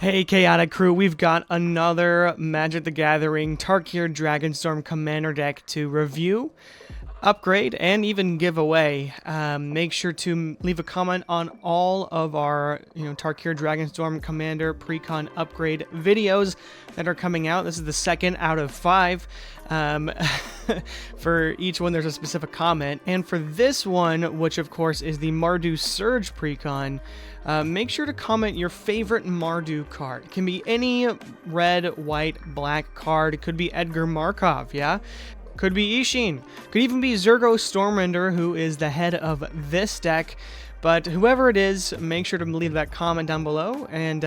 Hey Chaotic Crew, we've got another Magic the Gathering Tarkir Dragonstorm Commander deck to review, upgrade, and even give away. Make sure to leave a comment on all of our Tarkir Dragonstorm Commander Precon upgrade videos that are coming out. This is the second out of 5. For each one there's a specific comment, and for this one, which of course is the Mardu Surge Precon, make sure to comment your favorite Mardu card. It can be any red, white, black card. It could be Edgar Markov, yeah? Could be Ishin. Could even be Zergo Stormrender, who is the head of this deck. But whoever it is, make sure to leave that comment down below. And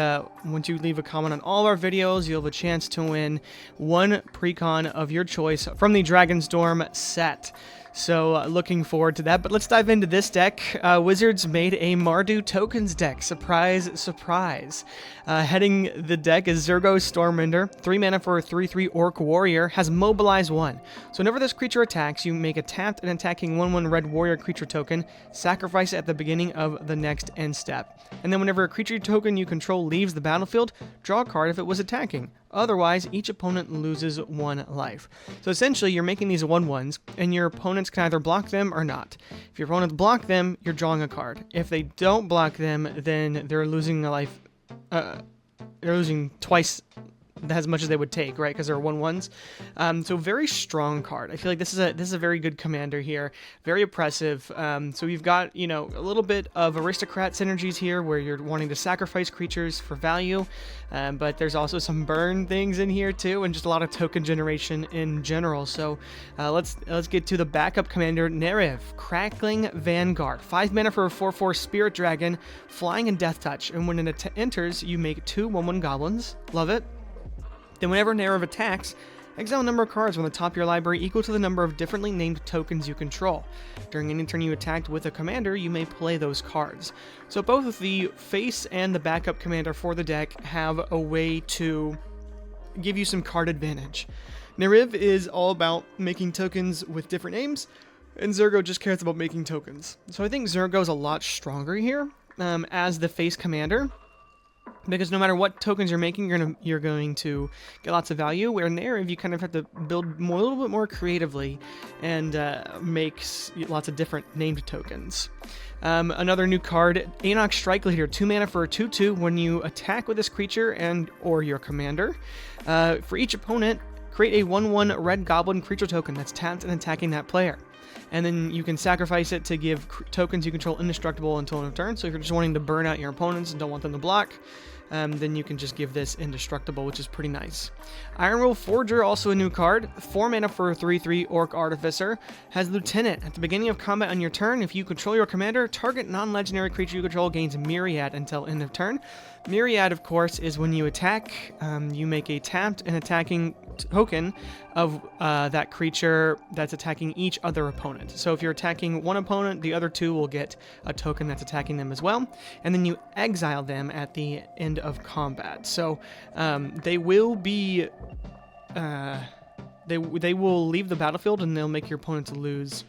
once you leave a comment on all of our videos, you'll have a chance to win one Precon of your choice from the Dragonstorm set. So looking forward to that. But let's dive into this deck. Wizards made a Mardu tokens deck. Surprise, surprise. Heading the deck is Zergo Stormrender. 3 mana for a 3/3 Orc Warrior. Has Mobilize 1. So whenever this creature attacks, you make a tapped and attacking 1/1 Red Warrior creature token. Sacrifice it at the beginning of the next end step. And then whenever a creature token you control leaves the battlefield, draw a card if it was attacking. Otherwise, each opponent loses 1 life. So essentially, you're making these 1/1s, and your opponents can either block them or not. If your opponents block them, you're drawing a card. If they don't block them, then they're losing a life. They're losing twice as much as they would take, right? Because they're 1/1s. So very strong card. I feel like this is a very good commander here. Very oppressive. So we've got a little bit of aristocrat synergies here, where you're wanting to sacrifice creatures for value, but there's also some burn things in here too, and just a lot of token generation in general. So let's get to the backup commander, Nerev, Crackling Vanguard. 5 mana for a 4/4 Spirit Dragon, flying and death touch, and when it enters, you make 2 1/1 goblins. Love it. Then whenever Nerev attacks, exile a number of cards from the top of your library equal to the number of differently named tokens you control. During any turn you attacked with a commander, you may play those cards. So both the face and the backup commander for the deck have a way to give you some card advantage. Nerev is all about making tokens with different names, and Zergo just cares about making tokens. So I think Zergo's a lot stronger here as the face commander, because no matter what tokens you're making, you're going to get lots of value. Where Nerev, you kind of have to build a little bit more creatively and makes lots of different named tokens. Another new card, Anok Strike Leader, 2 mana for a 2/2. When you attack with this creature or your commander, for each opponent, create a 1/1 Red Goblin creature token that's tapped and attacking that player. And then you can sacrifice it to give tokens you control indestructible until end of turn. So if you're just wanting to burn out your opponents and don't want them to block, then you can just give this indestructible, which is pretty nice. Ironwool Forger, also a new card. 4 mana for a 3/3 Orc Artificer. Has Lieutenant. At the beginning of combat on your turn, if you control your commander, target non-legendary creature you control gains Myriad until end of turn. Myriad, of course, is when you attack, you make a tapped and attacking token of that creature that's attacking each other opponent. So if you're attacking one opponent, the other 2 will get a token that's attacking them as well, and then you exile them at the end of combat. So they will be they will leave the battlefield, and they'll make your opponents lose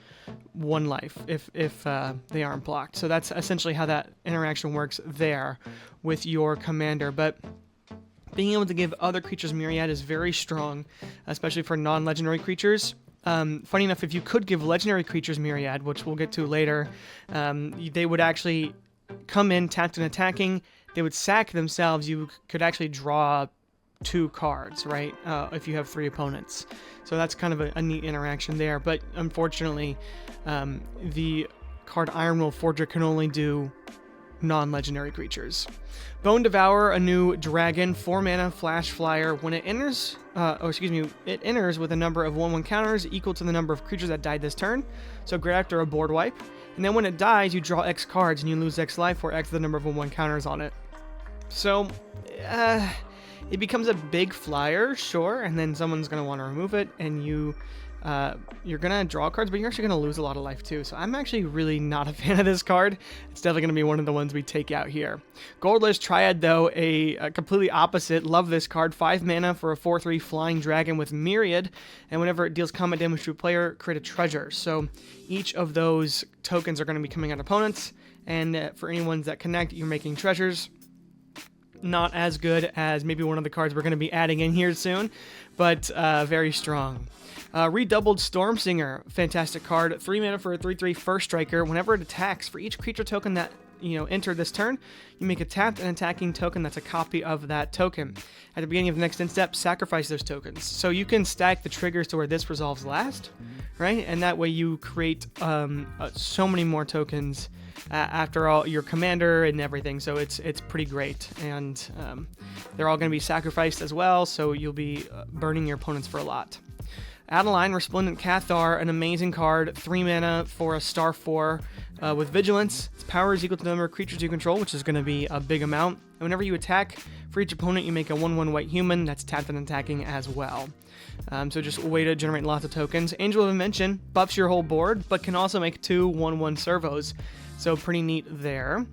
1 life if they aren't blocked. So that's essentially how that interaction works there with your commander. But being able to give other creatures Myriad is very strong, especially for non-legendary creatures. Funny enough, if you could give legendary creatures Myriad, which we'll get to later, they would actually come in tapped and attacking. They would sack themselves. You could actually draw 2 cards, right? If you have 3 opponents. So that's kind of a neat interaction there. But unfortunately, the card Ironwool Forger can only do non-legendary creatures. Bone Devourer, a new dragon, 4 mana, flash flyer. When it enters, it enters with a number of 1/1 counters equal to the number of creatures that died this turn. So great after a board wipe. And then when it dies, you draw X cards and you lose X life, where X is the number of 1/1 counters on it. So, it becomes a big flyer, sure, and then someone's going to want to remove it, and you're going to draw cards, but you're actually going to lose a lot of life too. So I'm actually really not a fan of this card. It's definitely going to be one of the ones we take out here. Goldless Triad, though, a completely opposite. Love this card. 5 mana for a 4/3 Flying Dragon with Myriad, and whenever it deals combat damage to a player, create a treasure. So each of those tokens are going to be coming at opponents, and for any ones that connect, you're making treasures. Not as good as maybe one of the cards we're going to be adding in here soon, but very strong. Redoubled Stormsinger, fantastic card. 3 mana for a 3/3 first striker. Whenever it attacks, for each creature token that enter this turn, you make a tapped and attacking token that's a copy of that token. At the beginning of the next end step, sacrifice those tokens. So you can stack the triggers to where this resolves last, right? And that way you create so many more tokens after all your commander and everything. So it's pretty great, and they're all going to be sacrificed as well. So you'll be burning your opponents for a lot. Adeline, Resplendent Cathar, an amazing card, 3 mana for a star 4 with Vigilance. Its power is equal to the number of creatures you control, which is going to be a big amount. And whenever you attack, for each opponent, you make a 1/1 white human that's tapped and attacking as well. So just a way to generate lots of tokens. Angel of Invention buffs your whole board, but can also make 2 1/1 servos. So pretty neat there.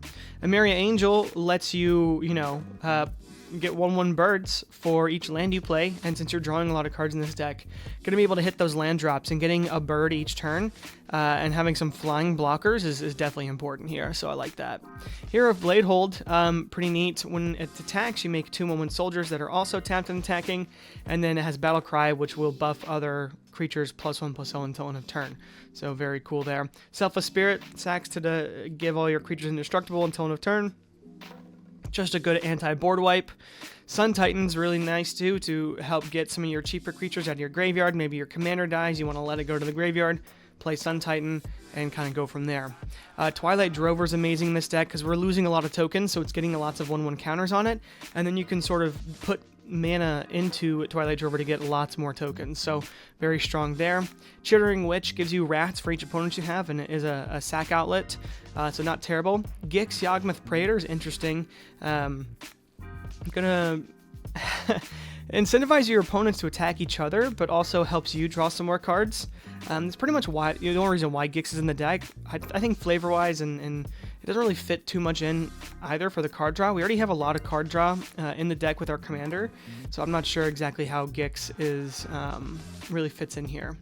Emeria Angel lets you, get 1/1 birds for each land you play, and since you're drawing a lot of cards in this deck, going to be able to hit those land drops, and getting a bird each turn and having some flying blockers is definitely important here, so I like that. Hero of Bladehold, pretty neat. When it attacks, you make 2 1/1 soldiers that are also tapped and attacking, and then it has Battle Cry, which will buff other creatures +1/+0 until end of turn. So very cool there. Selfless Spirit, sacks to give all your creatures indestructible until end of turn. Just a good anti-board wipe. Sun Titan's really nice too, to help get some of your cheaper creatures out of your graveyard. Maybe your commander dies, you want to let it go to the graveyard, play Sun Titan, and kind of go from there. Twilight Drover's amazing in this deck because we're losing a lot of tokens, so it's getting lots of 1/1 counters on it, and then you can sort of put mana into Twilight Drover to get lots more tokens, so very strong there. Chittering Witch gives you rats for each opponent you have, and it is a sack outlet, so not terrible. Gix Yawgmoth Praetor is interesting. Gonna incentivize your opponents to attack each other, but also helps you draw some more cards. It's pretty much why the only reason why Gix is in the deck. I think flavor-wise, and it doesn't really fit too much in either for the card draw. We already have a lot of card draw in the deck with our commander, so I'm not sure exactly how Gix is really fits in here.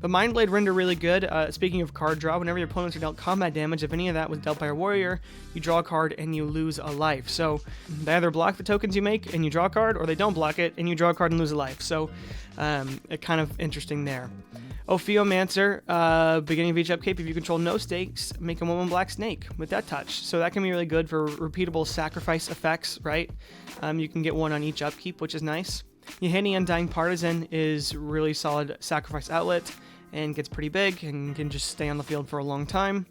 But Mindblade Render really good. Speaking of card draw, whenever your opponents are dealt combat damage, if any of that was dealt by a warrior, you draw a card and you lose a life. So they either block the tokens you make and you draw a card, or they don't block it and you draw a card and lose a life. So it kind of interesting there. Ophiomancer, beginning of each upkeep, if you control no stakes, make a 1/1 black snake with that touch. So that can be really good for repeatable sacrifice effects, right? You can get one on each upkeep, which is nice. Yeheni Undying Partisan is really solid sacrifice outlet and gets pretty big and can just stay on the field for a long time.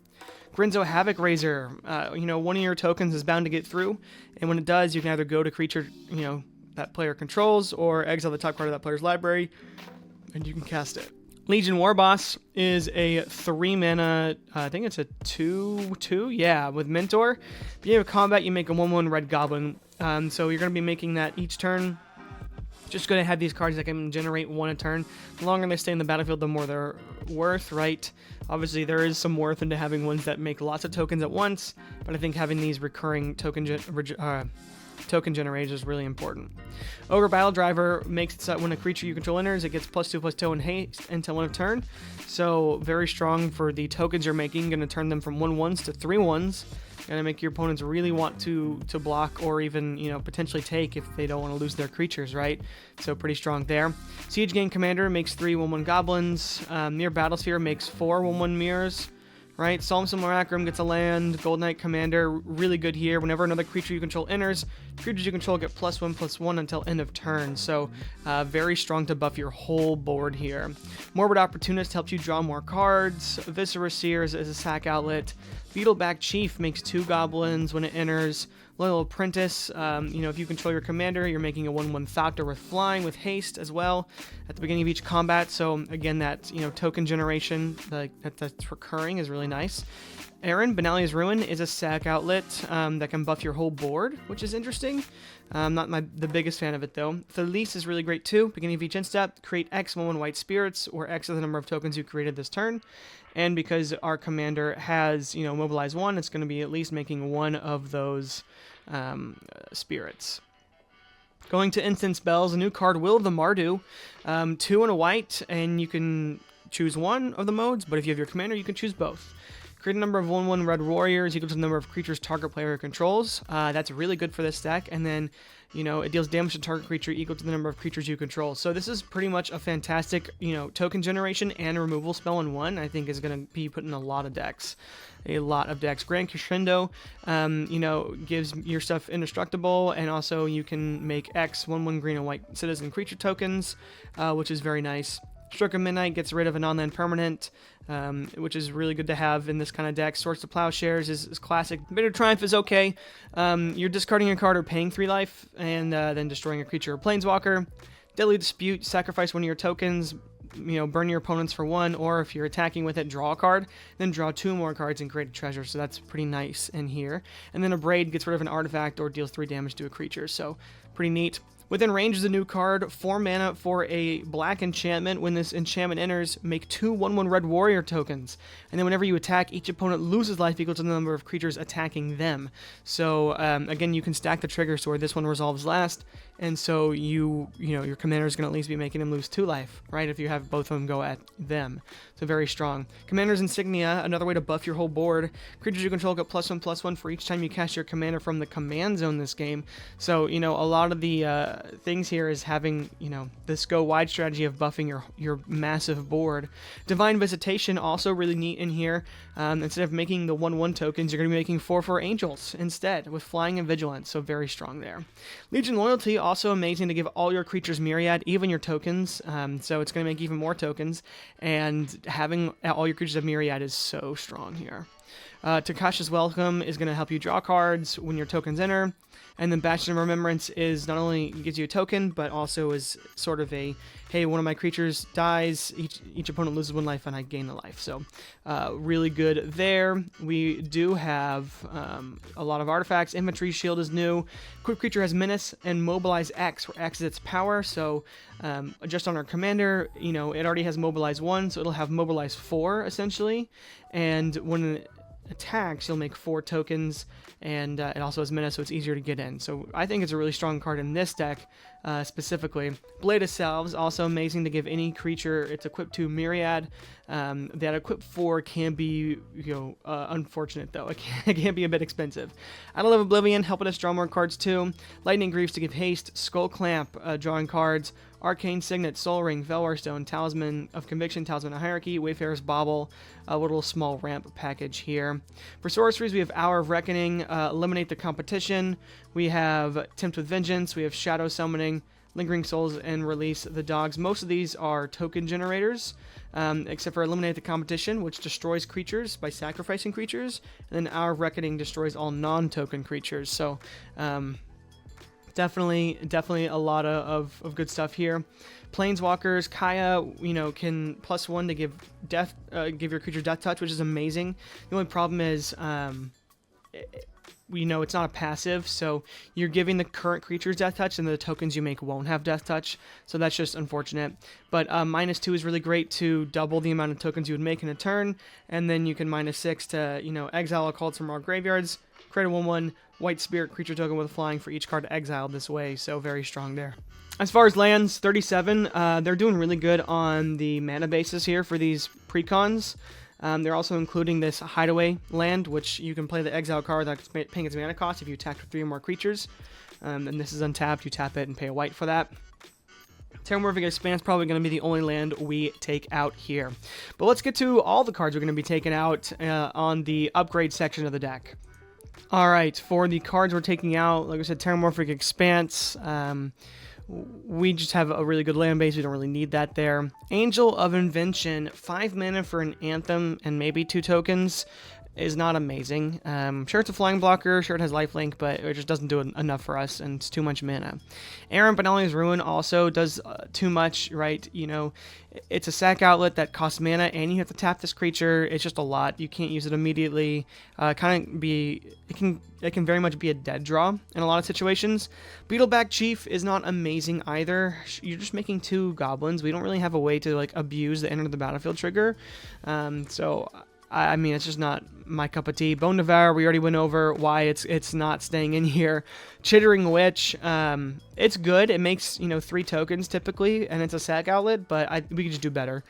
Grinzo Havoc Raiser, one of your tokens is bound to get through, and when it does, you can either go to creature, that player controls, or exile the top card of that player's library, and you can cast it. Legion Warboss is a 3 mana, I think it's a 2/2, yeah, with Mentor. Beginning of combat, you make a 1/1 red goblin, so you're going to be making that each turn. Just going to have these cards that can generate 1 a turn. The longer they stay in the battlefield, the more they're worth, right? Obviously, there is some worth into having ones that make lots of tokens at once, but I think having these recurring token generators is really important. Ogre Battle Driver makes it so that when a creature you control enters, it gets +2/+2 in haste until end of turn. So very strong for the tokens you're making. Going to turn them from 1/1s to 3/1s. Going to make your opponents really want to block, or even potentially take if they don't want to lose their creatures, right? So pretty strong there. Siege Gang Commander makes 3 1/1 goblins. Mirror Battlesphere makes 4 1/1 mirrors. Right, Psalm Simulacrum gets a land. Gold Knight Commander, really good here. Whenever another creature you control enters, creatures you control get +1/+1 until end of turn. So very strong to buff your whole board here. Morbid Opportunist helps you draw more cards. Viscera Seers is a sack outlet. Beetleback Chief makes 2 goblins when it enters. Loyal Apprentice, if you control your commander, you're making a 1/1 Thopter with flying with haste as well at the beginning of each combat. So again, that token generation that's recurring is really nice. Aaron, Benalia's Ruin is a sack outlet that can buff your whole board, which is interesting. I'm not the biggest fan of it though. Felice is really great too. Beginning of each end step, create X 1/1 white spirits, or X is the number of tokens you created this turn. And because our commander has mobilize 1, it's going to be at least making 1 of those spirits. Going to instant spells, a new card, Will of the Mardu, 2 and a white, and you can choose one of the modes, but if you have your commander, you can choose both. Create a number of 1/1 red warriors equal to the number of creatures target player controls. That's really good for this deck. And then, you know, it deals damage to target creature equal to the number of creatures you control. So this is pretty much a fantastic, you know, token generation and removal spell in one. I think is going to be put in a lot of decks. Grand Crescendo, you know, gives your stuff indestructible, and also you can make X 1/1 green and white citizen creature tokens, which is very nice. Stroke of Midnight gets rid of a non-land permanent, which is really good to have in this kind of deck. Swords to Plowshares is classic. Bitter Triumph is okay. You're discarding a card or paying 3 life, and then destroying a creature or planeswalker. Deadly Dispute, sacrifice one of your tokens, you know, burn your opponents for 1, or if you're attacking with it, draw a card, then draw 2 more cards and create a treasure, so that's pretty nice in here. And then Abrade gets rid of an artifact or deals 3 damage to a creature, so pretty neat. Within Range is a new card, 4 mana for a black enchantment. When this enchantment enters, make 2 1/1 red warrior tokens. And then whenever you attack, each opponent loses life equal to the number of creatures attacking them. So, again, you can stack the trigger so this one resolves last. And so you know, your commander is going to at least be making them lose 2 life, right? If you have both of them go at them. So very strong. Commander's Insignia, another way to buff your whole board. Creatures you control get +1/+1 for each time you cast your commander from the command zone this game. So, you know, a lot of the things here is having, you know, this go wide strategy of buffing your massive board. Divine Visitation, also really neat in here. Instead of making the 1/1 tokens, you're going to be making 4/4 angels instead with flying and vigilance. So very strong there. Legion Loyalty, also amazing to give all your creatures Myriad, even your tokens. So it's going to make even more tokens, and having all your creatures of Myriad is so strong here. Takasha's Welcome is going to help you draw cards when your tokens enter. And then Bastion of Remembrance is not only gives you a token, but also is sort of a, hey, one of my creatures dies, each opponent loses 1 life, and I gain a life. So really good there. We do have a lot of artifacts. Infantry Shield is new. Quick creature has Menace and Mobilize X, where X is its power. So just on our commander, you know, it already has Mobilize 1, so it'll have Mobilize 4, essentially. And when it attacks, you'll make 4 tokens, and it also has Menace, so it's easier to get in. So I think it's a really strong card in this deck, specifically. Blade of Salves, also amazing to give any creature. It's equipped to Myriad. That equipped 4 can be, you know, unfortunate, though. It can be a bit expensive. Idol of Oblivion, helping us draw more cards, too. Lightning Greaves to give haste. Skull Clamp, drawing cards. Arcane Signet, Soul Ring, Velwar Stone, Talisman of Conviction, Talisman of Hierarchy, Wayfarer's Bauble, a little small ramp package here. For sorceries, we have Hour of Reckoning, Eliminate the Competition. We have Tempt with Vengeance. We have Shadow Summoning, Lingering Souls, and Release the Dogs. Most of these are token generators, except for Eliminate the Competition, which destroys creatures by sacrificing creatures, and then Hour of Reckoning destroys all non-token creatures. So, Definitely a lot of good stuff here. Planeswalkers, Kaya, you know, can +1 to give death, give your creature death touch, which is amazing. The only problem is, you know, it's not a passive, so you're giving the current creatures death touch, and the tokens you make won't have death touch, so that's just unfortunate. But -2 is really great to double the amount of tokens you would make in a turn, and then you can -6 to, you know, exile occults from our graveyards, create a 1/1 white spirit creature token with flying for each card exiled this way, so very strong there. As far as lands, 37, they're doing really good on the mana basis here for these precons. They're also including this Hideaway land, which you can play the exile card that's paying its mana cost if you attack with 3 or more creatures. And this is untapped, you tap it and pay a white for that. Terramorphic Expanse probably going to be the only land we take out here. But let's get to all the cards we're going to be taking out on the upgrade section of the deck. Alright, for the cards we're taking out, like I said, Terramorphic Expanse, we just have a really good land base, we don't really need that there. Angel of Invention, 5 mana for an Anthem and maybe 2 tokens is not amazing. Sure, it's a flying blocker, sure it has lifelink, but it just doesn't do enough for us, and it's too much mana. Errant Benali's Ruin also does too much, right? You know, it's a sack outlet that costs mana, and you have to tap this creature. It's just a lot. You can't use it immediately. It can very much be a dead draw in a lot of situations. Beetleback Chief is not amazing either. You're just making 2 goblins. We don't really have a way to like abuse the enter the battlefield trigger. So I mean, it's just not my cup of tea. Bone Devour, we already went over why it's not staying in here. Chittering Witch, it's good. It makes, 3 tokens typically, and it's a sack outlet, but we could just do better.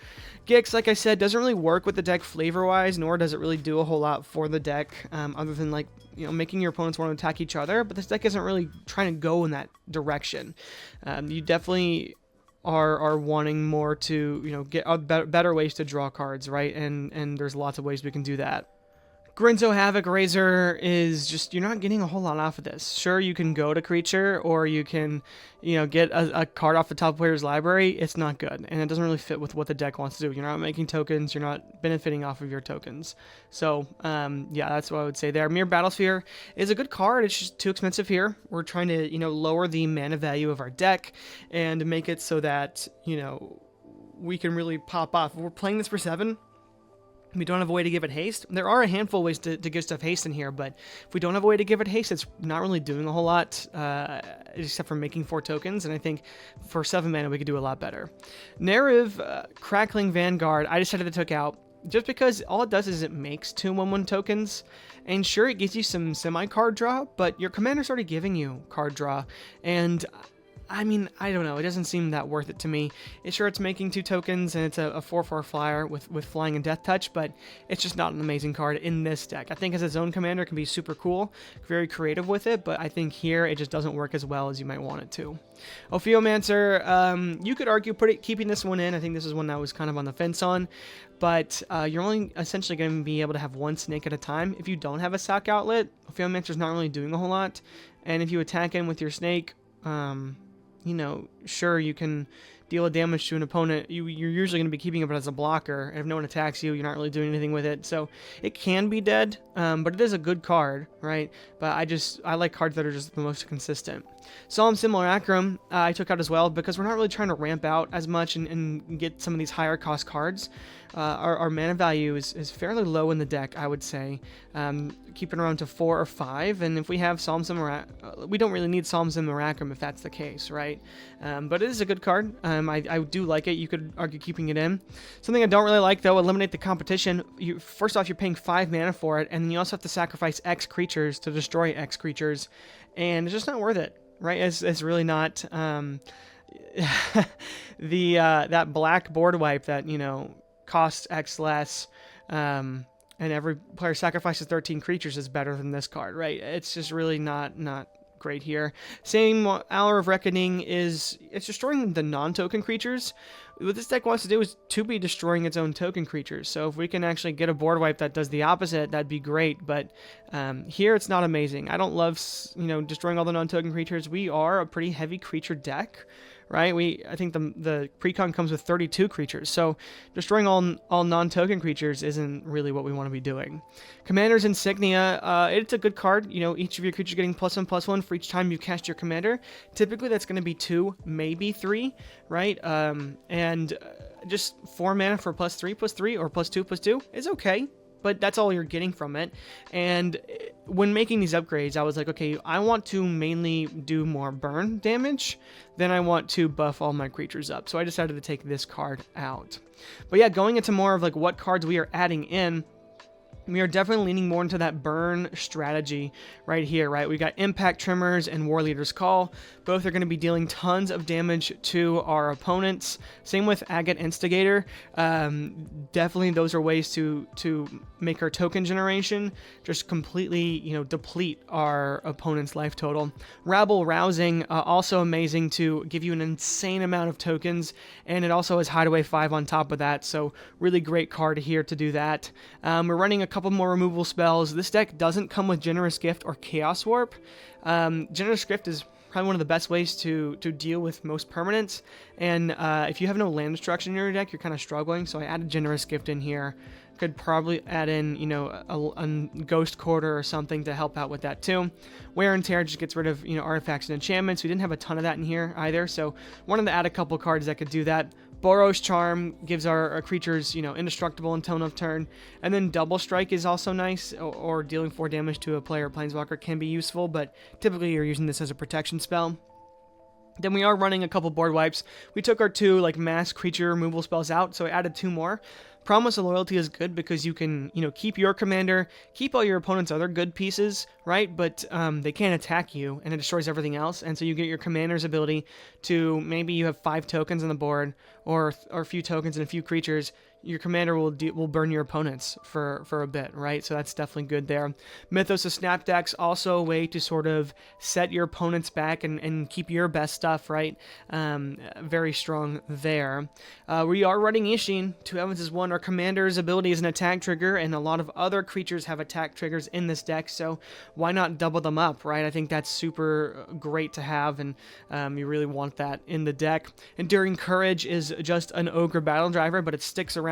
Gix, like I said, doesn't really work with the deck flavor-wise, nor does it really do a whole lot for the deck, other than, like, making your opponents want to attack each other, but this deck isn't really trying to go in that direction. You definitely are wanting more to, get better ways to draw cards, right? And there's lots of ways we can do that. Grinzo Havoc Razor is just, you're not getting a whole lot off of this. Sure, you can go to creature, or you can, get a card off the top player's library. It's not good, and it doesn't really fit with what the deck wants to do. You're not making tokens, you're not benefiting off of your tokens. So, yeah, that's what I would say there. Mere Battlesphere is a good card. It's just too expensive here. We're trying to, lower the mana value of our deck and make it so that, we can really pop off. If we're playing this for 7, we don't have a way to give it haste. There are a handful of ways to give stuff haste in here, but if we don't have a way to give it haste, it's not really doing a whole lot, except for making 4 tokens, and I think for 7 mana we could do a lot better. Narrative Crackling Vanguard, I decided to take out, just because all it does is it makes 2 1/1 tokens, and sure, it gives you some semi-card draw, but your commander's already giving you card draw, and I mean, I don't know. It doesn't seem that worth it to me. It's making 2 tokens, and it's a 4/4 flyer with flying and death touch, but it's just not an amazing card in this deck. I think as a zone commander, it can be super cool, very creative with it, but I think here it just doesn't work as well as you might want it to. Ophiomancer, you could argue keeping this one in. I think this is one I was kind of on the fence on, but you're only essentially going to be able to have 1 snake at a time. If you don't have a sack outlet, Ophiomancer's not really doing a whole lot, and if you attack in with your snake, sure, you can deal a damage to an opponent. You're usually going to be keeping it as a blocker, and if no one attacks you, you're not really doing anything with it. So it can be dead, but it is a good card, right? But I like cards that are just the most consistent. Solemn Simulacrum, I took out as well, because we're not really trying to ramp out as much and get some of these higher cost cards. Our mana value is fairly low in the deck, I would say. Keep it around to 4 or 5, and if we have Solemn Simulacrum, we don't really need Solemn Simulacrum if that's the case, right? But it is a good card. I do like it. You could argue keeping it in. Something I don't really like, though, Eliminate the Competition. First off, you're paying 5 mana for it, and then you also have to sacrifice X creatures to destroy X creatures, and it's just not worth it, right? It's really not. That black board wipe that, costs X less, and every player sacrifices 13 creatures is better than this card, right? It's just really not great here. Same Hour of Reckoning it's destroying the non-token creatures. What this deck wants to do is to be destroying its own token creatures. So if we can actually get a board wipe that does the opposite, that'd be great. But here it's not amazing. I don't love, destroying all the non-token creatures. We are a pretty heavy creature deck, right? I think the Precon comes with 32 creatures, so destroying all non-token creatures isn't really what we want to be doing. Commander's Insignia, it's a good card. Each of your creatures getting +1/+1 for each time you cast your commander. Typically, that's going to be 2, maybe 3, right? And just 4 mana for +3/+3 or +2/+2 is okay, but that's all you're getting from it. And when making these upgrades, I was like, okay, I want to mainly do more burn damage than I want to buff all my creatures up. So I decided to take this card out. But yeah, going into more of like what cards we are adding in, we are definitely leaning more into that burn strategy right here, right? We got Impact Trimmers and War Leader's Call. Both are going to be dealing tons of damage to our opponents. Same with Agate Instigator. Definitely those are ways to make our token generation just completely, deplete our opponent's life total. Rabble Rousing, also amazing to give you an insane amount of tokens, and it also has Hideaway 5 on top of that, so really great card here to do that. We're running a couple more removal spells. This deck doesn't come with Generous Gift or Chaos Warp. Generous Gift is probably one of the best ways to deal with most permanents, and if you have no land destruction in your deck, you're kind of struggling, so I added Generous Gift in here. Could probably add in, a Ghost Quarter or something to help out with that too. Wear and Tear just gets rid of, artifacts and enchantments. We didn't have a ton of that in here either, so wanted to add a couple cards that could do that. Boros Charm gives our creatures, indestructible until of turn. And then Double Strike is also nice, or dealing 4 damage to a player or planeswalker can be useful, but typically you're using this as a protection spell. Then we are running a couple board wipes. We took our 2 like mass creature removal spells out, so I added 2 more. Promise of Loyalty is good because you can, keep your commander, keep all your opponent's other good pieces, right? But they can't attack you, and it destroys everything else. And so you get your commander's ability to, maybe you have 5 tokens on the board, or a few tokens and a few creatures. Your commander will burn your opponents for a bit, right? So that's definitely good there. Mythos of Snapdack's also a way to sort of set your opponents back and keep your best stuff, right? Very strong there. We are running Ishin. 2 Heavens is 1. Our commander's ability is an attack trigger, and a lot of other creatures have attack triggers in this deck, so why not double them up, right? I think that's super great to have, and you really want that in the deck. Enduring Courage is just an Ogre battle driver, but it sticks around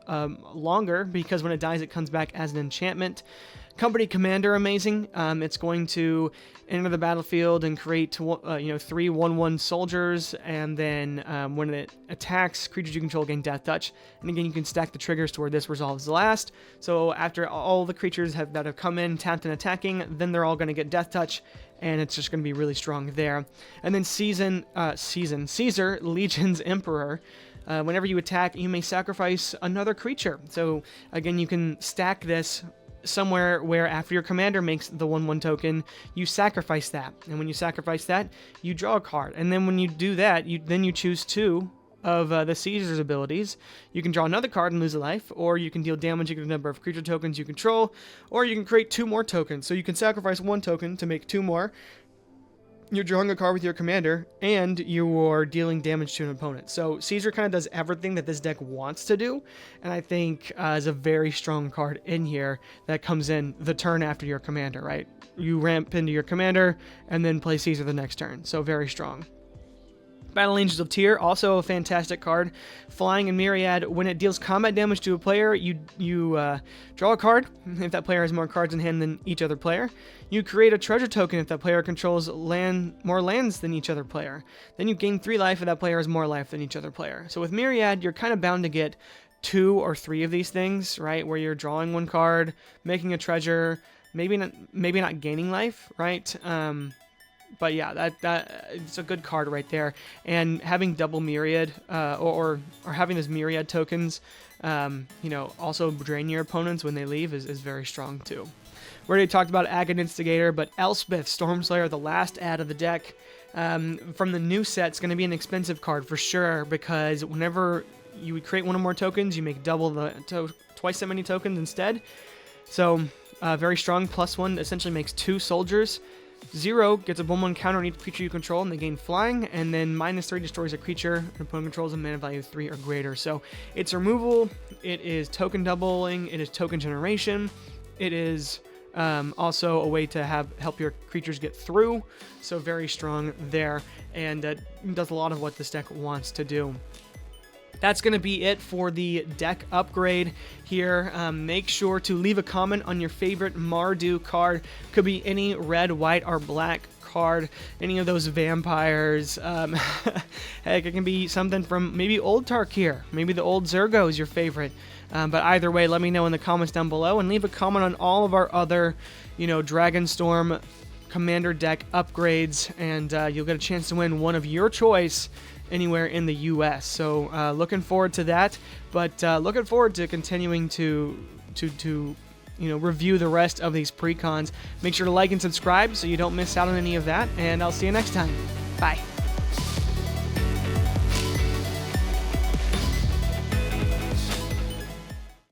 longer because when it dies it comes back as an enchantment. Company Commander, amazing. It's going to enter the battlefield and create 3 1/1 soldiers, and then when it attacks, creatures you control gain Death Touch. And again, you can stack the triggers to where this resolves the last. So after all the creatures that have come in, tapped and attacking, then they're all going to get Death Touch, and it's just going to be really strong there. And then Caesar, Legion's Emperor. Whenever you attack, you may sacrifice another creature. So again, you can stack this somewhere where after your commander makes the 1/1 token, you sacrifice that. And when you sacrifice that, you draw a card. And then when you do that, you choose 2 of the Caesar's abilities. You can draw another card and lose a life, or you can deal damage equal to the number of creature tokens you control, or you can create 2 more tokens. So you can sacrifice 1 token to make 2 more. You're drawing a card with your commander, and you are dealing damage to an opponent. So Caesar kind of does everything that this deck wants to do, and I think is a very strong card in here that comes in the turn after your commander, right? You ramp into your commander, and then play Caesar the next turn, so very strong. Battle Angels of Tyr, also a fantastic card. Flying in Myriad, when it deals combat damage to a player, you draw a card if that player has more cards in hand than each other player. You create a treasure token if that player controls more lands than each other player. Then you gain 3 life if that player has more life than each other player. So with Myriad, you're kind of bound to get 2 or 3 of these things, right? Where you're drawing 1 card, making a treasure, maybe not gaining life, right? But yeah, that it's a good card right there. And having double Myriad, or having those Myriad tokens, also drain your opponents when they leave is very strong too. We already talked about Agate Instigator, but Elspeth Stormslayer, the last ad of the deck, from the new set, is going to be an expensive card for sure, because whenever you would create 1 or more tokens, you make double twice that many tokens instead. So very strong. +1 essentially makes 2 soldiers. 0 gets a 1/1 counter on each creature you control, and they gain flying, and then -3 destroys a creature an opponent controls a mana value of 3 or greater. So it's removal, it is token doubling, it is token generation, it is also a way to help your creatures get through. So very strong there, and does a lot of what this deck wants to do. That's going to be it for the deck upgrade here. Make sure to leave a comment on your favorite Mardu card. Could be any red, white, or black card. Any of those vampires. Heck, it can be something from maybe old Tarkir. Maybe the old Zergo is your favorite. But either way, let me know in the comments down below. And leave a comment on all of our other, Dragonstorm Commander deck upgrades. And you'll get a chance to win one of your choice anywhere in the US. So looking forward to that, but looking forward to continuing to review the rest of these precons. Make sure to like and subscribe so you don't miss out on any of that, and I'll see you next time. Bye.